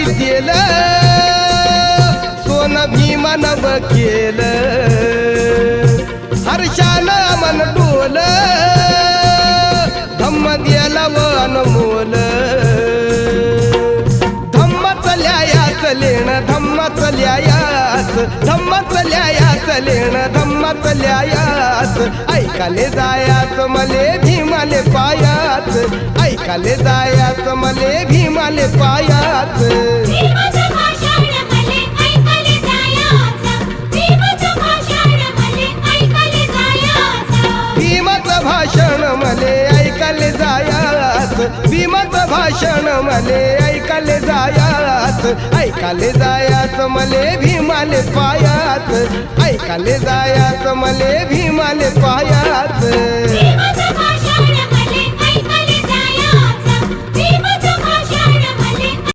विद्येला सोन भीमानव केलं हर्षानं मन डोल धम्म द्याला व अनमोल धम्म चल्यायाच लेण धम्म चल्यायाच धम्म चल्यायाच लेण धम्म चल्यायाच ऐकाले जायाच मले भीमाले पायाच ऐकाले जायाच मले भीमाले पायाच भीमाचं भाषण मले ऐकाले जायाच भीमाचं भाषण मले ऐकाले जायाच ऐकाले जायाच मले भीमाले पायाच ऐकाले जायाच मले भीमाले पायाच